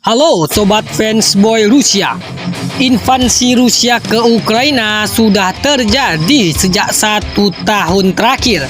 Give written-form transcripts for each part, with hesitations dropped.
Halo Sobat Fans Boy Rusia. Invasi Rusia ke Ukraina sudah terjadi sejak 1 tahun terakhir.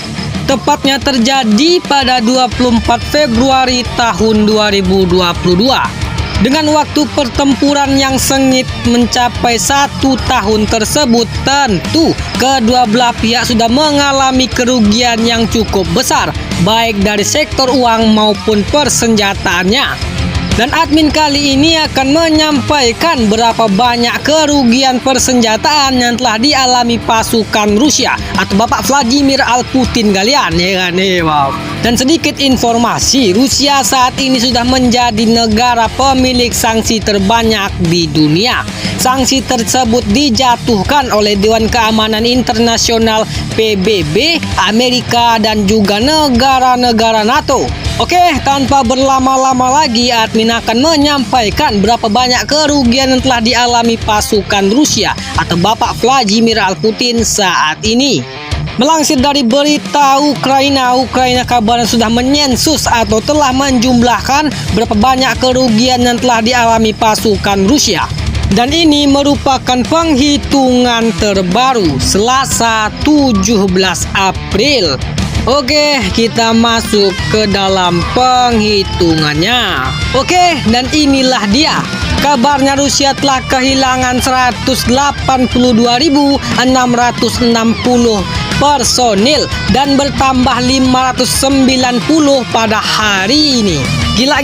Tepatnya terjadi pada 24 Februari tahun 2022. Dengan waktu pertempuran yang sengit mencapai 1 tahun tersebut, tentu kedua belah pihak sudah mengalami kerugian yang cukup besar, baik dari sektor uang maupun persenjataannya. Dan admin kali ini akan menyampaikan berapa banyak kerugian persenjataan yang telah dialami pasukan Rusia atau Bapak Vladimir Putin kalian, ya kan? Wow. Dan sedikit informasi, Rusia saat ini sudah menjadi negara pemilik sanksi terbanyak di dunia. Sanksi tersebut dijatuhkan oleh Dewan Keamanan Internasional PBB, Amerika, dan juga negara-negara NATO. Oke, tanpa berlama-lama lagi, admin akan menyampaikan berapa banyak kerugian yang telah dialami pasukan Rusia atau Bapak Vladimir Putin saat ini. Melansir dari berita Ukraina kabarnya sudah menyensus atau telah menjumlahkan berapa banyak kerugian yang telah dialami pasukan Rusia. Dan ini merupakan penghitungan terbaru Selasa 17 April. Oke, kita masuk ke dalam penghitungannya. Oke, dan inilah dia. Kabarnya Rusia telah kehilangan 182.660 personil dan bertambah 590 pada hari ini. Gila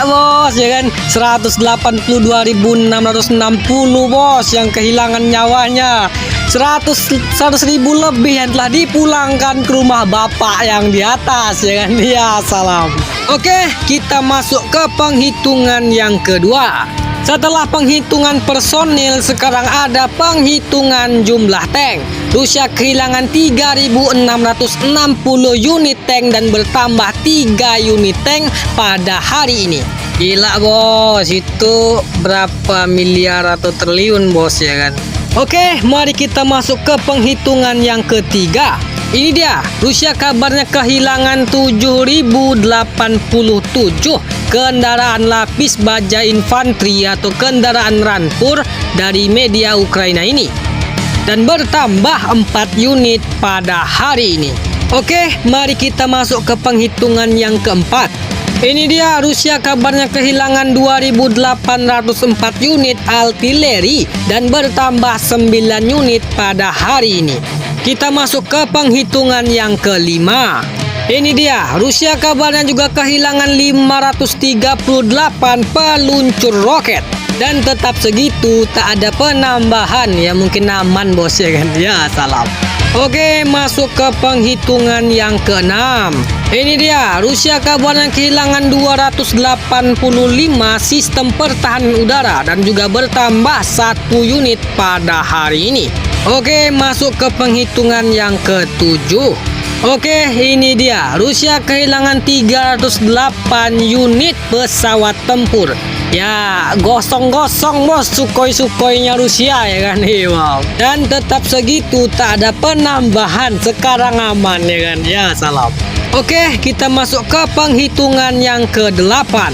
bos, ya kan? 182.660 bos yang kehilangan nyawanya. 100.000 lebih yang telah dipulangkan ke rumah bapak yang di atas, ya kan? Ya salam. Oke, kita masuk ke penghitungan yang kedua. Setelah penghitungan personil, sekarang ada penghitungan jumlah tank. Rusia kehilangan 3.660 unit tank dan bertambah 3 unit tank pada hari ini. Gila bos, itu berapa miliar atau triliun bos, ya kan? Oke, mari kita masuk ke penghitungan yang ketiga. Ini dia, Rusia kabarnya kehilangan 7.087 kendaraan lapis baja infanteri atau kendaraan rampur dari media Ukraina ini. Dan bertambah 4 unit pada hari ini. Oke, mari kita masuk ke penghitungan yang keempat. Ini dia, Rusia kabarnya kehilangan 2.804 unit artileri dan bertambah 9 unit pada hari ini. Kita masuk ke penghitungan yang kelima. Ini dia, Rusia kabarnya juga kehilangan 538 peluncur roket. Dan tetap segitu, tak ada penambahan, ya mungkin aman bos, ya kan? Ya salam. Oke, masuk ke penghitungan yang keenam. Ini dia, Rusia kabarnya kehilangan 285 sistem pertahanan udara dan juga bertambah 1 unit pada hari ini. Oke, masuk ke penghitungan yang ketujuh. Oke, ini dia, Rusia kehilangan 308 unit pesawat tempur. Ya, gosong-gosong bos Sukhoi-Sukhoinya Rusia, ya kan? Wow. Dan tetap segitu, tak ada penambahan, sekarang aman, ya kan? Ya salam. Oke, kita masuk ke penghitungan yang ke-8.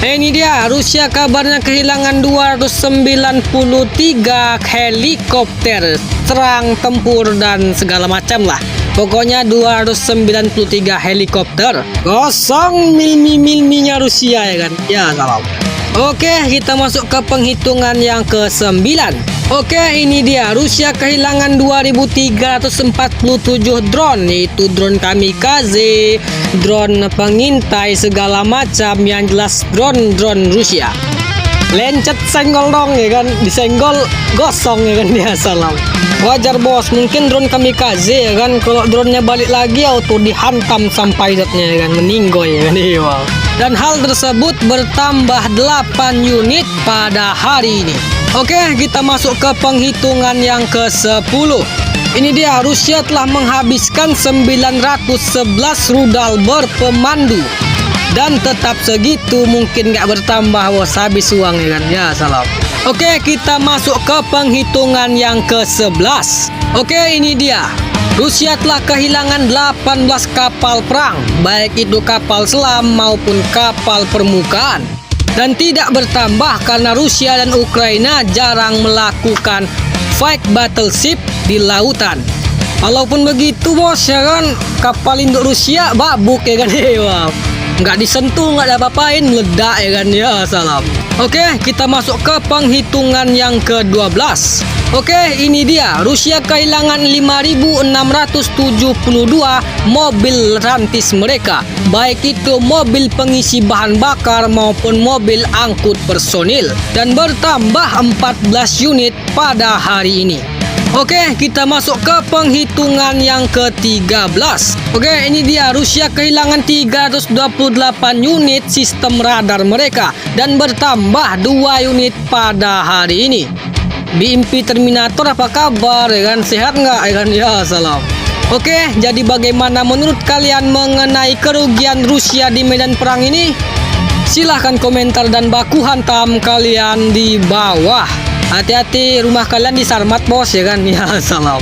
Ini dia, Rusia kabarnya kehilangan 293 helikopter serang tempur dan segala macam lah. Pokoknya 293 helikopter. Kosong milmi-milminya Rusia, ya kan? Ya salam. Oke, kita masuk ke penghitungan yang ke-9. Oke, ini dia, Rusia kehilangan 2.347 drone, yaitu drone kamikaze, drone pengintai, segala macam, yang jelas drone Rusia. Lencet senggol dong, ya kan? Disenggol gosong, ya kan? Ya salam. Wajar bos, mungkin drone kamikaze, ya kan? Kalau drone-nya balik lagi auto dihantam sampai zatnya, ya kan? Meninggoy, ya kan? Wow. Dan hal tersebut bertambah 8 unit pada hari ini. Oke, kita masuk ke penghitungan yang ke-10. Ini dia, Rusia telah menghabiskan 911 rudal berpemandu. Dan tetap segitu, mungkin nggak bertambah bos, habis uang, ya kan? Ya salam. Oke, kita masuk ke penghitungan yang ke-11. Oke, ini dia, Rusia telah kehilangan 18 kapal perang, baik itu kapal selam maupun kapal permukaan. dan tidak bertambah karena Rusia dan Ukraina jarang melakukan fight battleship di lautan. Walaupun begitu bos ya kan, kapal induk Rusia babuk ya kan. Wow. Nggak disentuh, nggak ada apa-apain, meledak ya kan ya, salam. Oke, kita masuk ke penghitungan yang ke-12. Oke, ini dia. Rusia kehilangan 5.672 mobil rantis mereka, baik itu mobil pengisi bahan bakar maupun mobil angkut personil, dan bertambah 14 unit pada hari ini. Oke, kita masuk ke penghitungan yang ke-13. Oke, ini dia. Rusia kehilangan 328 unit sistem radar mereka dan bertambah 2 unit pada hari ini. BMP Terminator apa kabar ya kan? Sehat nggak ya kan? Ya, salam. Oke, jadi bagaimana menurut kalian mengenai kerugian Rusia di medan perang ini? Silahkan komentar dan baku hantam kalian di bawah. Hati-hati, rumah kalian disarmat bos ya kan? Ya, salam.